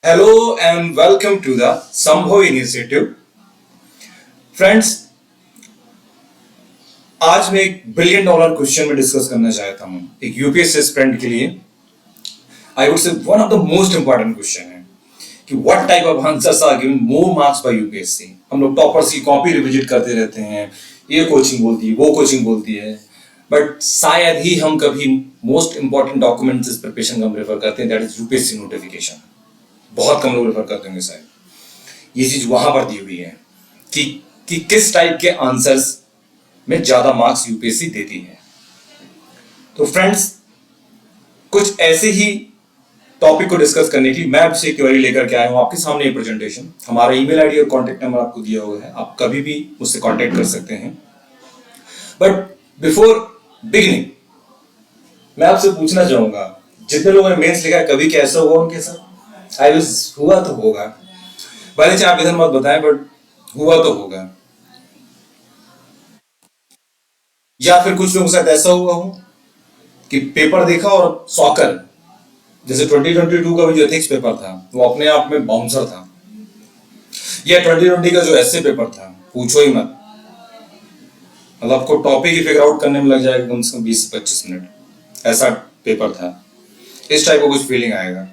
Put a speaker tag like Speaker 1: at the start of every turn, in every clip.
Speaker 1: Hello and welcome to the Sambhav Initiative. Friends, आज मैं एक बिलियन डॉलर क्वेश्चन में डिस्कस करना चाहता हूं एक यूपीएससी एस्पिरेंट के लिए। I would say one of the most important question है कि what type of answers are given more marks by UPSC. हम लोग टॉपर्स की कॉपी रिविजिट करते रहते हैं, ये कोचिंग बोलती है, वो कोचिंग बोलती है, बट शायद ही हम कभी मोस्ट इंपॉर्टेंट डॉक्यूमेंट्स इस प्रिपरेशन का हम रेफर करते हैं, दैट इज यूपीएससी नोटिफिकेशन। बहुत कम लोग रेफर करते होंगे शायद। ये चीज वहां पर दी हुई है कि किस टाइप के आंसर्स में ज्यादा मार्क्स यूपीएससी देती है। तो फ्रेंड्स, कुछ ऐसे ही टॉपिक को डिस्कस करने की मैं आपसे एक क्वेरी लेकर के आया हूं आपके सामने। ये प्रेजेंटेशन, हमारा ईमेल आईडी और कांटेक्ट नंबर आपको दिया हुआ है, आप कभी भी मुझसे कांटेक्ट कर सकते हैं। बट बिफोर बिगिनिंग मैं आपसे पूछना चाहूंगा, जितने लोगों ने मेंस लिखा है कभी कैसा हुआ उनके साथ? आई विश हुआ तो होगा, भले चाहे आप इधर मत बताएं, बट हुआ तो होगा। या फिर कुछ लोगों के साथ ऐसा हुआ हो कि पेपर देखा और सॉकर, जैसे 2022 का भी जो एथिक्स पेपर था वो अपने आप में बाउंसर था, या 2020 का जो एसए पेपर था, पूछो ही मत। मतलब आपको टॉपिक ही फिगर आउट करने में लग जाएगा कम से कम 20 से 25 मिनट, ऐसा पेपर था। इस टाइप का कुछ फीलिंग आएगा।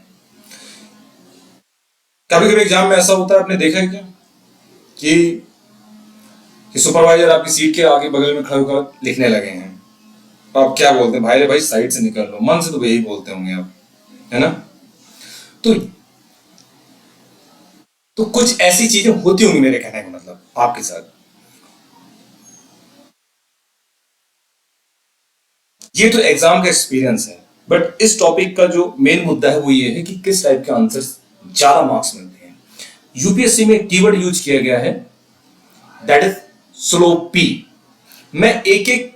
Speaker 1: कभी कभी एग्जाम में ऐसा होता है, आपने देखा है क्या कि सुपरवाइजर आपकी सीट के आगे बगल में खड़े होकर लिखने लगे हैं, तो आप क्या बोलते हैं? भाई रे भाई, साइड से निकल लो। मन से तो यही बोलते होंगे आप, है ना? तो कुछ ऐसी चीजें होती होंगी, मेरे कहने का मतलब आपके साथ। ये तो एग्जाम का एक्सपीरियंस है, बट इस टॉपिक का जो मेन मुद्दा है वो ये है कि किस टाइप के आंसर्स ज्यादा मार्क्स मिलते हैं। यूपीएससी में कीवर्ड यूज किया गया है, दैट इज स्लो पी। मैं एक एक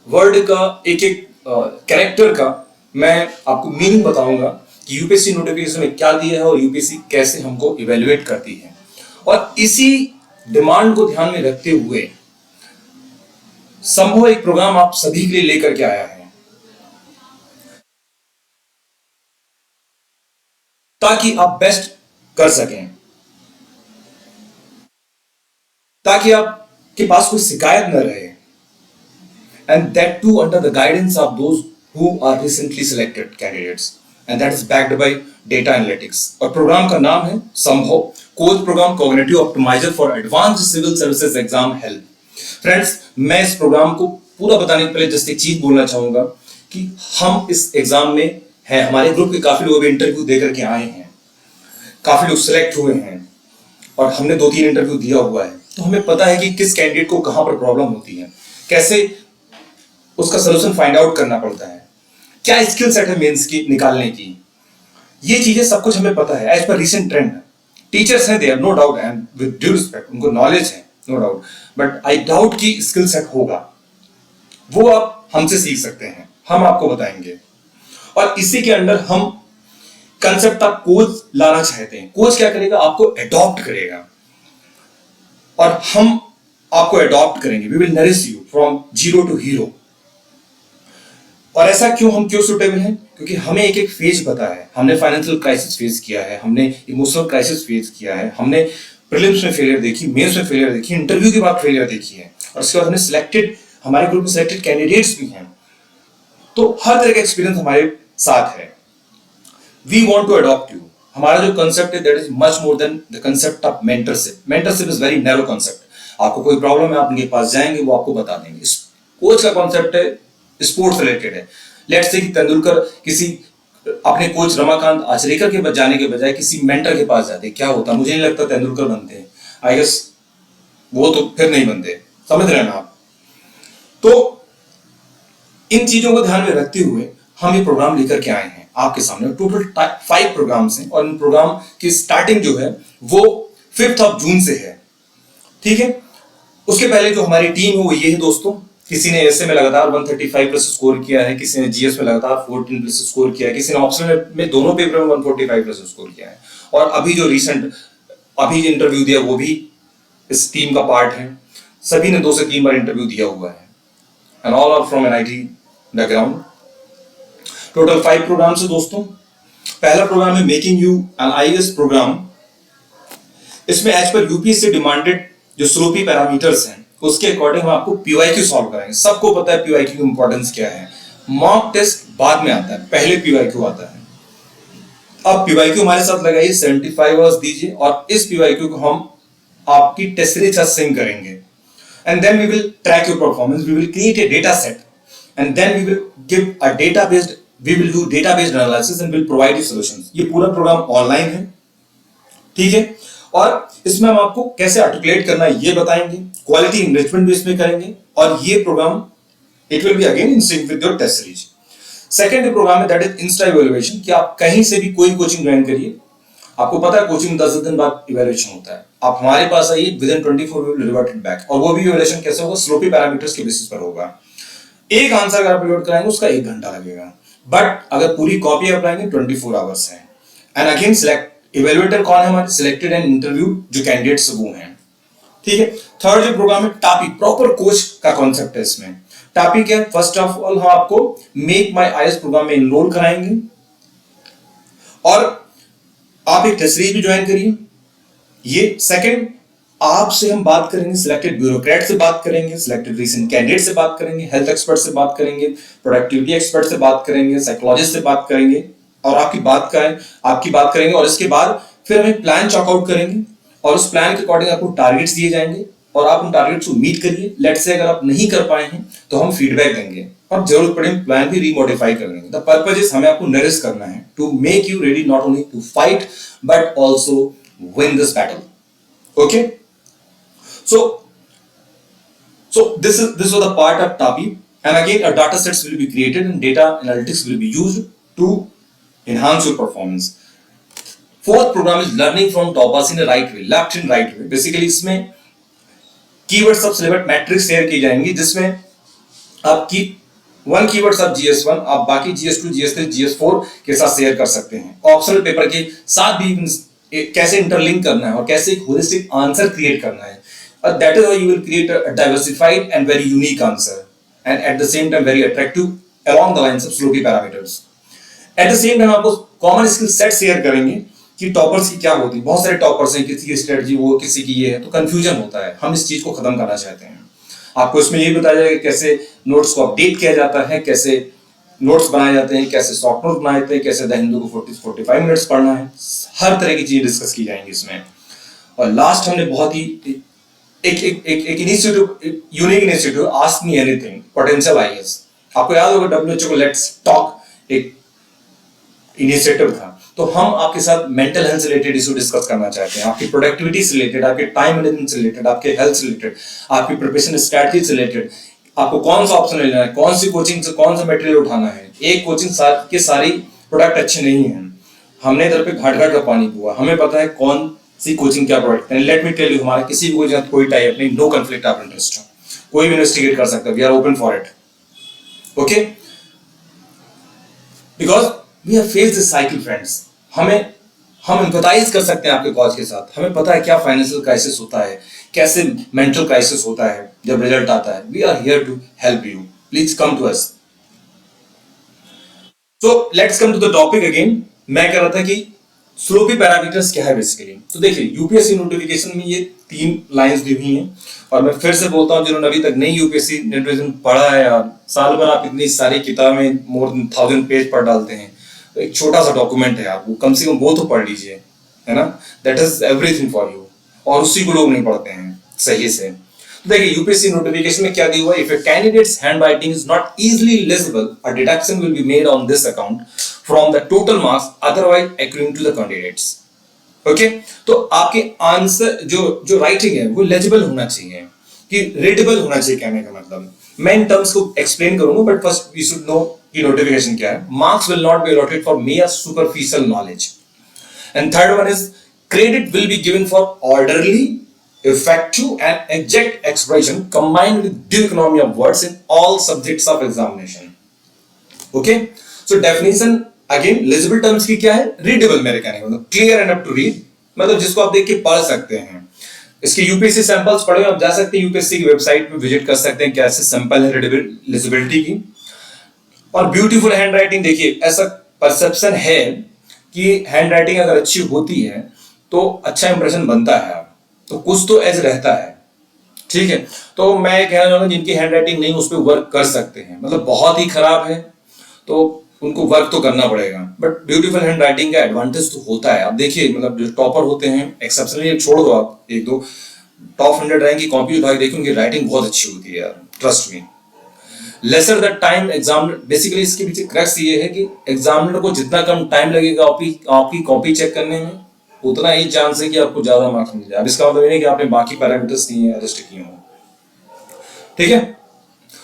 Speaker 1: वर्ड का, एक एक कैरेक्टर का मैं आपको मीनिंग बताऊंगा कि यूपीएससी नोटिफिकेशन में क्या दिया है और यूपीएससी कैसे हमको इवेल्युएट करती है। और इसी डिमांड को ध्यान में रखते हुए संभव एक प्रोग्राम आप सभी के लिए लेकर के आया है, ताकि आप बेस्ट कर सकें, ताकि आपके पास कोई शिकायत न रहे, and that too under the guidance of those who are recently selected candidates, and that is backed by data analytics। और प्रोग्राम का नाम है Sambhav coach programme cognitive optimizer for advanced civil services exam help. Friends, मैं इस programme को पूरा बताने के पहले जस्ट एक चीज बोलना चाहूंगा कि हम इस एग्जाम में है, हमारे ग्रुप के काफी लोग इंटरव्यू देकर के आए हैं, काफी लोग सिलेक्ट हुए हैं, और हमने 2-3 इंटरव्यू दिया हुआ है, तो हमें पता है कि किस कैंडिडेट को कहां पर प्रॉब्लम होती है, कैसे उसका सोल्यूशन फाइंड आउट करना पड़ता है, क्या स्किल सेट है मेंस की निकालने की। ये चीजें सब कुछ हमें पता है as per recent trend. Teachers हैं, they are no doubt, and with due respect उनको नॉलेज है, no doubt, but I doubt कि स्किल सेट होगा। वो आप हमसे सीख सकते हैं, हम आपको बताएंगे। और इसी के अंदर हम कंसेप्ट ऑफ कोच लाना चाहते हैं। कोच क्या करेगा? आपको अडॉप्ट करेगा, और हम आपको अडॉप्ट करेंगे। We will nourish you from zero to hero. और ऐसा क्यों सुटेबल है? क्योंकि हमें एक एक फेज पता है। हमने फाइनेंशियल क्राइसिस फेस किया है, हमने इमोशनल क्राइसिस फेस किया है, हमने प्रीलिम्स में फेलियर देखी, मेंस में फेलियर देखी, इंटरव्यू के बाद फेलियर देखी है, और उसके बाद हमने सिलेक्टेड, हमारे ग्रुप में सिलेक्टेड कैंडिडेट्स भी हैं। तो हर तरह का एक्सपीरियंस हमारे साथ है। We want to adopt you. हमारा जो कंसेप्ट है that is much more than the concept of mentorship. Mentorship is very narrow concept. आपको कोई प्रॉब्लम है, आप उनके पास जाएंगे, वो आपको बता देंगे। कोच का कॉन्सेप्ट है स्पोर्ट्स रिलेटेड है। लेट्स से कि तेंदुलकर किसी अपने कोच रमाकांत आचरेकर के पास जाने के बजाय किसी मेंटर के पास जाते, क्या होता? मुझे नहीं लगता तेंदुलकर बनते। आई गेस वो तो फिर नहीं बनते, समझ रहे हैं ना आप? तो इन चीजों को ध्यान में रखते हुए हम ये प्रोग्राम लेकर के आए हैं आपके सामने। टोटल 5 प्रोग्राम्स हैं, और इन प्रोग्राम की स्टार्टिंग जो है वो 5 जून से है, ठीक है? उसके पहले जो हमारी टीम है वो ये है दोस्तों। किसी ने एसए में लगातार 135 प्लस स्कोर किया है, किसी ने जीएस में लगातार 14 प्लस स्कोर किया है, किसी ने ऑप्शनल में दोनों पेपर में 145 प्लस स्कोर किया है, और अभी जो रिसेंट अभी इंटरव्यू दिया वो भी इस टीम का पार्ट है। सभी ने 2 से 3 बार इंटरव्यू दिया हुआ है, and all are from NIT background. Total 5 programmes है दोस्तों। पहला प्रोग्राम है making you an IAS programme. इसमें एज पर यूपीएससी डिमांडेड जो स्लोपी पैरामीटर्स हैं उसके अकॉर्डिंग हम आपको पीवाईक्यू सॉल्व कराएंगे। सबको पता है पीवाईक्यू की इंपॉर्टेंस क्या है। मॉक टेस्ट बाद में आता है, पहले पीवाईक्यू आता है। अब पीवाईक्यू हमारे साथ लगाइए, 75 आवर्स दीजिए और इस पीवाईक्यू को हम आपकी टेस्ट सीरीज के साथ सिंक करेंगे। And then we will track your performance, we will create a data set and then we will give a data based, we will do data based analysis and will provide you solutions. ये पूरा programme online है, ठीक है। और इसमें हम आपको कैसे आर्टिकुलेट करना है ये बताएंगे, क्वालिटी इनरिचमेंट भी इसमें करेंगे और ये programme it will be again in sync with your test series. Second programme है दैट इज इंस्टा इवैल्यूएशन, कि आप कहीं से भी कोई कोचिंग ज्वाइन करिए, आपको पता है कोचिंग 10 दिन बाद इवैल्यूएशन होता है, आप हमारे पास आइए, within 24 we will revert it back. और वो भी इवैल्यूएशन कैसे होगा, स्लोपी पैरामीटर्स के बेसिस पर होगा। एक आंसर अगर आप रिवर्ट कराएंगे उसका 1 घंटा लगेगा, बट अगर पूरी कॉपी आप लाएंगे 24 आवर्स है। एंड अगेन सिलेक्ट इवैल्यूएटर कौन है, हमारे सिलेक्टेड एंड इंटरव्यू जो कैंडिडेट्स वो हैं, ठीक है। थर्ड जो प्रोग्राम है टापी, प्रॉपर कोच का कॉन्सेप्ट है इसमें। टापी क्या है, फर्स्ट ऑफ ऑल हम आपको मेक माई आईएएस प्रोग्राम में इनरोल कराएंगे और आप एक टेस्ट सीरीज भी ज्वाइन करिए। ये सेकंड, आपसे हम बात करेंगे, सिलेक्टेड ब्यूरोक्रेट से बात करेंगे, सिलेक्टेड रीसेंट कैंडिडेट से बात करेंगे, हेल्थ एक्सपर्ट से बात करेंगे, प्रोडक्टिविटी एक्सपर्ट से बात करेंगे, साइकोलॉजिस्ट से बात करेंगे और आपकी बात करेंगे। और इसके बाद फिर हम एक प्लान चॉकआउट करेंगे और उस प्लान के अकॉर्डिंग आपको टारगेट्स दिए जाएंगे और आप उन टारगेट्स को मीट करिए। लेट्स से अगर आप नहीं कर पाए हैं तो हम फीडबैक देंगे और जरूरत पड़े प्लान भी रीमॉडिफाई कर लेंगे। द पर्पज इज हमें आपको नरिश करना है to make you ready not only to fight but also win this battle. Okay, so this was the part of TAPI, and again a data sets will be created and data analytics will be used to enhance your performance. Fourth program is learning from toppers in a right way, left and right way. Basically इसमें keywords of syllabus matrix share की जाएंगी जिसमें आपकी 1 keywords of GS1 आप बाकी GS2, GS3, GS4 के साथ share कर सकते हैं। ऑप्शनल पेपर के साथ भी कैसे इंटरलिंक करना है और कैसे एक होलिस्टिक आंसर क्रिएट करना है। That is how you will create a diversified and very unique answer, and at the same time very attractive along the lines of Slope parameters. At the same time आपको common skill set share करेंगे कि toppers की क्या होती है। बहुत सारे toppers हैं, किसी की स्ट्रेटजी वो, किसी की ये है, तो कंफ्यूजन होता है। हम इस चीज को खत्म करना चाहते हैं। आपको इसमें ये बताया जाएगा कैसे नोट्स को अपडेट किया जाता है, कैसे नोट्स बनाए जाते हैं, कैसे सॉफ्ट नोट्स बनाए जाते हैं, कैसे द हिंदू को 40-45 मिनट्स पढ़ना है। हर तरह की चीजें डिस्कस की जाएंगी इसमें। और लास्ट हमने बहुत ही एक initiative, unique initiative, ask me anything potential IAS. आपको याद होगा डब्ल्यूएचओ को लेट्स टॉक एक इनिशिएटिव था। तो हम आपके साथ मेंटल हेल्थ से रिलेटेड इशू डिस्कस करना चाहते हैं, आपकी प्रोडक्टिविटी से रिलेटेड, आपके टाइम मैनेजमेंट से रिलेटेड, आपके हेल्थ से रिलेटेड, आपकी प्रिपरेशन स्ट्रेटजी से रिलेटेड, आपको कौन सा ऑप्शन लेना है, कौन सी कोचिंग से कौन सा मटेरियल उठाना है। एक कोचिंग के सारी प्रोडक्ट अच्छे नहीं है, हमने इधर पे घाट घाट का पानी पिया, हमें पता है कौन सी कोचिंग क्या प्रोवाइड करें। लेट मी टेल यू, हमारा किसी भी कोचिंग कोई टाइप नहीं, नो कॉन्फ्लिक्ट ऑफ इंटरेस्ट, कोई भी इन्वेस्टिगेट कर सकता है, we are open for it. Okay, because we have faced this cycle friends. हम एम्पैथाइज कर सकते हैं आपके कॉज के साथ, हमें पता है क्या फाइनेंशियल क्राइसिस होता है, कैसे मेंटल क्राइसिस होता है जब रिजल्ट आता है। We are here to help you, please come to us. So let's come to the topic again. मैं कह रहा था कि स्लोपी पैरामीटर्स क्या है बेसिकली। तो देखिए यूपीएससी नोटिफिकेशन में ये 3 लाइंस दी हुई हैं और मैं फिर से बोलता हूं जिन्होंने अभी तक नहीं यूपीएससी नोटिफिकेशन पढ़ा है यार, साल भर आप इतनी सारी किताबें मोर देन 1000 पेज पढ़ डालते हैं, तो एक छोटा सा डॉक्यूमेंट है, आप वो कम से कम वो तो पढ़ लीजिए, है ना। That is everything for you. और उसी को लोग नहीं पढ़ते हैं सही से। तो देखिए यूपीएससी नोटिफिकेशन में क्या दिया हुआ है, if a candidate's handwriting is not easily legible a deduction will be made on this account from the total marks otherwise accruing to the candidates. Okay, तो आपके आंसर जो राइटिंग है वो लेजिबल होना चाहिए, कि रीडेबल होना चाहिए। कहने का मतलब मैं इन टर्म्स को एक्सप्लेन करूंगा, but first we should know कि नोटिफिकेशन क्या है। Marks will not be allotted for mere superficial knowledge. And third one is credit will be given for orderly, effective and exact expression combined with due economy of words in all subjects of examination. Okay, so definition again legible terms की क्या है, readable, मेरे कहने का मतलब clear enough to read, मतलब जिसको आप देख के पढ़ सकते हैं। इसके यूपीएससी सैंपल्स पढ़े आप जा सकते हैं, यूपीएससी की वेबसाइट पे विजिट कर सकते हैं, कैसे सैंपल है रीडेबिलिटी की। और ब्यूटीफुल हैंडराइटिंग, देखिए ऐसा परसेप्शन है कि हैंड राइटिंग अगर अच्छी होती है तो अच्छा इंप्रेशन बनता है, तो कुछ तो एज रहता है। ठीक है, तो मैं कहना चाहूंगा जिनकी हैंड राइटिंग नहीं उस पर वर्क कर सकते हैं, मतलब बहुत ही खराब है तो उनको वर्क तो करना पड़ेगा, बट ब्यूटीफुल हैंड राइटिंग का एडवांटेज तो होता है। आप देखिए, मतलब जो टॉपर होते हैं, एक्सेप्शनली छोड़ दो आप, एक दो टॉप 100 रैंक की कॉपी उठा के देखिए, उनकी राइटिंग बहुत अच्छी होती है यार, trust me. Laser the time examiner, basically इसके पीछे क्रक्स ये है कि एग्जामिनर को जितना कम टाइम लगेगा आपकी कॉपी चेक करने में, उतना ही चांस है कि आपको ज्यादा मार्क्स मिल जाए। अब इसका मतलब ये नहीं कि आपने बाकी पैरामीटर्स नहीं एडजस्ट किए हों, ठीक है।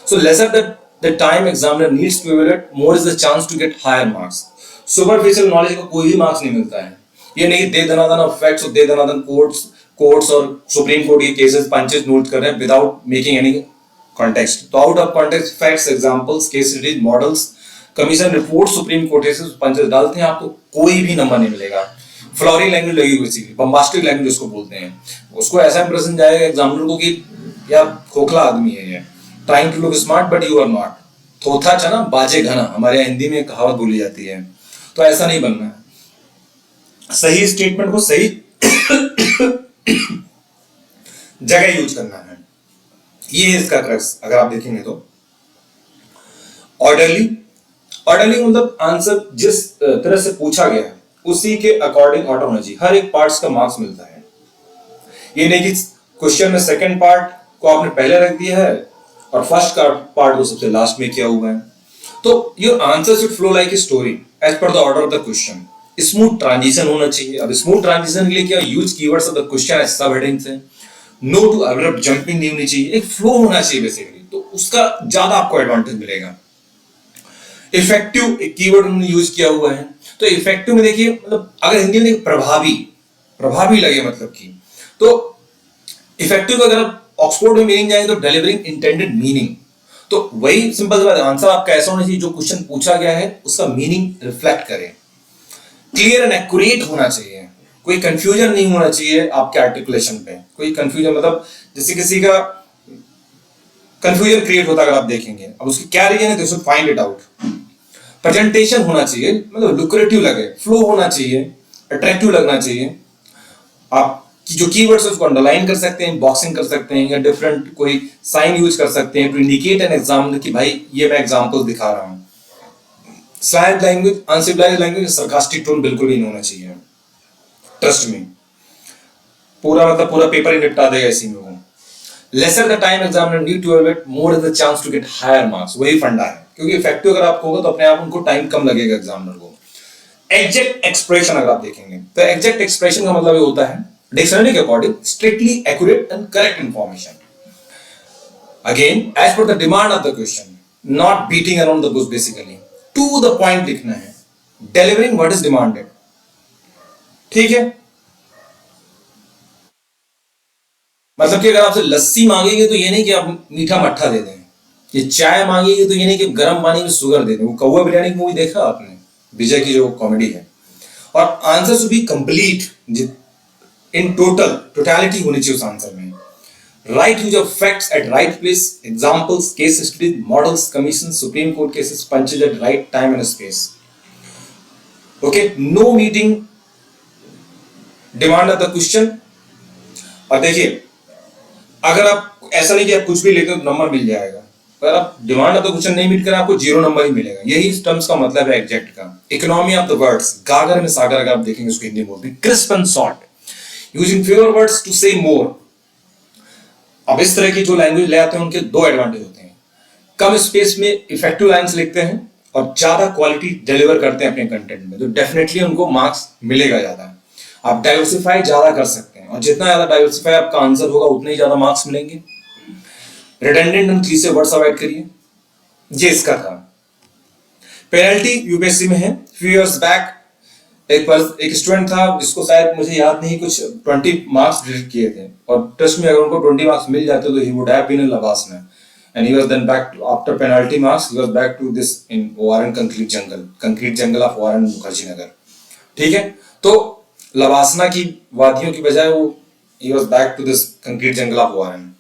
Speaker 1: So lesser the time examiner needs to evaluate, more is the chance to get higher marks. Superficial knowledge का कोई भी मार्क्स नहीं मिलता है। ये नहीं दे दनादन ऑफ फैक्ट्स और दे दनादन कोर्ट्स और सुप्रीम कोर्ट के केसेस पंचेस नोट कर रहे हैं विदाउट मेकिंग एनी कॉन्टेक्स्ट। तो out of context facts, examples, case studies, models, commission report, supreme court cases punches डालते हैं, आपको कोई भी नंबर नहीं मिलेगा। फ्लोरिंग लैंग्वेज लगी हुई थी, बम्बास्टिक लैंग्वेज उसको बोलते हैं, उसको ऐसा इंप्रेशन जाएगा एग्जामिनर को कि यार खोखला आदमी है ये, trying to look smart but you are not. थोथा चना बाजे घना, हमारे हिंदी में कहावत बोली जाती है, तो ऐसा नहीं बनना है। सही स्टेटमेंट को सही जगह यूज करना है, ये है इसका क्रक्स। अगर आप देखेंगे तो ऑर्डरली मतलब आंसर जिस तरह से पूछा गया है उसी के अकॉर्डिंग ऑर्डर होना चाहिए, हर एक पार्ट्स का मार्क्स मिलता है। ये नहीं कि क्वेश्चन में सेकंड पार्ट को आपने पहले रख दिया है और फर्स्ट का पार्ट को सबसे लास्ट में किया हुआ है। तो your answer should flow like a story as per the order of the question. Smooth transition होना चाहिए। अब स्मूथ ट्रांजिशन के लिए क्या, use keywords of the question as sub headings हैं। नो टू अब्रप्ट जंपिंग नहीं होनी चाहिए, एक फ्लो होना चाहिए बेसिकली, तो उसका ज्यादा आपको एडवांटेज मिलेगा। इफेक्टिव एक कीवर्ड उन्होंने यूज किया हुआ है, तो इफेक्टिव में देखिए, मतलब अगर हिंदी में प्रभावी लगे, मतलब कि, तो इफेक्टिव अगर आप ऑक्सफोर्ड में मीनिंग जाएंगे तो डिलीवरिंग इंटेंडेड मीनिंग, तो वही सिंपल सी बात है, आंसर आपका ऐसा होना चाहिए जो क्वेश्चन पूछा गया है उसका मीनिंग रिफ्लेक्ट करे। क्लियर एंड एक्यूरेट होना चाहिए, कोई कंफ्यूजन नहीं होना चाहिए आपके आर्टिकुलेशन पे। कोई कंफ्यूजन मतलब जैसे किसी का कंफ्यूजन क्रिएट होता है, अगर आप देखेंगे, अब उसकी क्या रीजन है तो should find it out. Presentation होना चाहिए, मतलब लुक्रेटिव लगे, फ्लो होना चाहिए, अट्रैक्टिव लगना चाहिए। आप जो कीवर्ड्स उसको अंडरलाइन कर सकते हैं, बॉक्सिंग कर सकते हैं, या डिफरेंट कोई साइन यूज कर सकते हैं टू इंडिकेट एन एग्जाम्पल कि भाई ये मैं एग्जांपल दिखा रहा हूं। Slang language, uncivilised language, sarcastic tone बिल्कुल भी नहीं होना चाहिए, ट्रस्ट मी, पूरा पेपर ही निपटा देगा इसी में वो। Lesser the time examiner need to evaluate, more is the chance to get higher marks, वही फंडा है, क्योंकि इफेक्टिव अगर आपको होगा तो अपने आप उनको टाइम कम लगेगा एग्जामिनर को। एग्जैक्ट एक्सप्रेशन अगर आप देखेंगे तो एग्जैक्ट एक्सप्रेशन का मतलब ये होता है डिक्शनरी के according strictly accurate and correct information, again as per the demand of the question, not beating around the bush, basically to the point लिखना है, डिलीवरिंग व्हाट इज डिमांडेड, ठीक है। मतलब कि अगर आपसे लस्सी मांगेंगे तो ये नहीं कि आप मीठा मट्ठा दे दें, ये चाय मांगेंगे तो ये नहीं कि गर्म पानी में शुगर दे दें। वो कौवा बिरयानी की मूवी देखा आपने, विजय की जो कॉमेडी है। और answer should be complete, in totality होनी चाहिए उस आंसर में। Right use of facts at right place, examples, case studies, models, commission, supreme court cases, punches at right time and space. Okay, no meeting demand of the question. और देखिए, अगर आप ऐसा नहीं कि आप कुछ भी लेते हो तो नंबर मिल जाएगा, अगर आप डिमांड ऑफ द क्वेश्चन नहीं मीट करें आपको 0 नंबर ही मिलेगा। यही इस टर्म्स का मतलब है एग्जैक्ट का। इकोनॉमी ऑफ द वर्ड्स, गागर में सागर अगर आप देखेंगे उसको हिंदी में बोलते हैं। Crisp and short, using fewer words to say more. अब इस तरह की जो लैंग्वेज ले आते हैं उनके दो एडवांटेज होते हैं, कम स्पेस में इफेक्टिव लाइंस लिखते हैं और ज्यादा क्वालिटी डिलीवर करते हैं अपने कंटेंट में, तो डेफिनेटली उनको मार्क्स मिलेगा ज्यादा। आप डाइवर्सिफाई ज्यादा कर सकते हैं और जितना ज्यादा डाइवर्सिफाई आपका आंसर होगा उतने ही ज्यादा मार्क्स मिलेंगे। Redundant and cliché words avoid करिए, ये इसका था। पेनल्टी यूपीएससी में है। फ्यू इयर्स बैक एक स्टूडेंट था जिसको शायद मुझे याद नहीं कुछ 20 मार्क्स डिलीट किए थे, और ट्रस्ट में अगर उनको 20 मार्क्स मिल जाते तो ही would have been in LBSNAA, and he was then back after penalty marks he was back to this in ORN concrete jungle of ORN Mukherjee Nagar, ठीक है। तो लबासना की वादियों की बजाय वो he was back to this concrete jungle of ORN.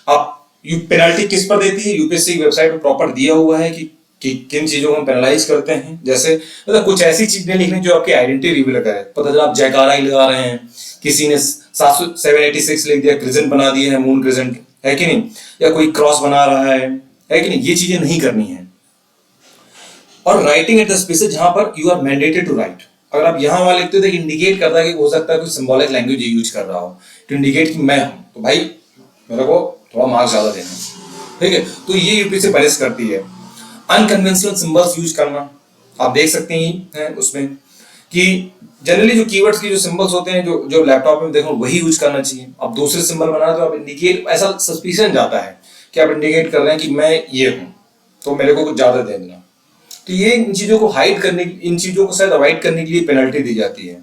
Speaker 1: आप penalty किस पर देती है, यूपीएससी की वेबसाइट पर प्रॉपर दिया हुआ है कि कि किन चीजों को हम पेनलाइज करते हैं। जैसे मतलब कुछ ऐसी चीज नहीं लिखनी जो आपकी आइडेंटिटी रिवील करे। पता चला आप जयकारा ही लगा रहे हैं, किसी ने 786 लिख दिया, क्रिजेंट बना दिए है, मून क्रिजेंट, है कि नहीं, या कोई क्रॉस बना रहा है कि नहीं, ये चीजें नहीं करनी है। और राइटिंग एट द स्पेसेस जहां पर you are mandated to write, अगर आप यहां वहां लिखते हो तो इंडिकेट करता है कि हो सकता है कोई सिंबॉलिक लैंग्वेज यूज कर रहा हो टू इंडिकेट कि मैं हूं, तो भाई मेरे को थोड़ा मार्क्स ज्यादा देना, ठीक है। तो ये यूपीएससी पनिश करती है। अनकन्वेंशनल सिंबल्स यूज करना, आप देख सकते हैं उसमें कि जनरली जो कीवर्ड्स की जो सिंबल्स होते हैं, जो जो लैपटॉप में देखो वही यूज करना चाहिए। आप दूसरे सिंबल बना तो आप इंडिकेट, ऐसा सस्पिशन जाता है कि आप इंडिकेट कर रहे हैं कि मैं ये हूं, तो मेरे को कुछ ज्यादा दे देना। तो ये इन चीजों को हाइड करने, इन चीजों को शायद अवॉइड करने के लिए पेनल्टी दी जाती है।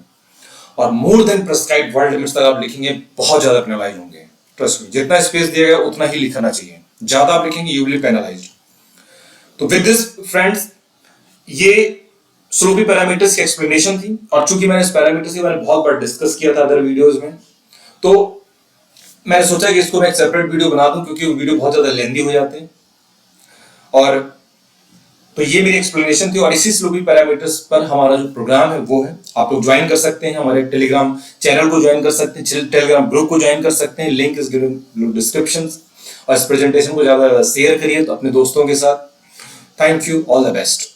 Speaker 1: और more than prescribed word limits तक आप लिखेंगे बहुत ज्यादा पेनलाइज होंगे। ट्रस्ट मी, जितना स्पेस दिया गया उतना ही लिखना चाहिए, ज्यादा आप लिखेंगे यू विल बी पेनलाइज्ड। तो विद दिस फ्रेंड्स, ये स्लोपी पैरामीटर्स की एक्सप्लेनेशन थी। और चूंकि मैंने इस पैरामीटर्स के बारे में बहुत बार डिस्कस किया था अदर वीडियोस में, तो मैंने सोचा कि इसको मैं एक सेपरेट वीडियो बना दूं, क्योंकि वो वीडियो बहुत ज्यादा लेंदी हो जाते हैं। और तो ये मेरी एक्सप्लेनेशन थी। और इसी स्लोपी पैरामीटर्स पर हमारा जो प्रोग्राम है वो है, आप लोग ज्वाइन कर सकते हैं, हमारे टेलीग्राम चैनल को ज्वाइन कर सकते हैं, टेलीग्राम ग्रुप को ज्वाइन कर सकते हैं, लिंक इज गिवन डिस्क्रिप्शन। और इस प्रेजेंटेशन को ज्यादा शेयर करिए तो अपने दोस्तों के साथ। Thank you, all the best.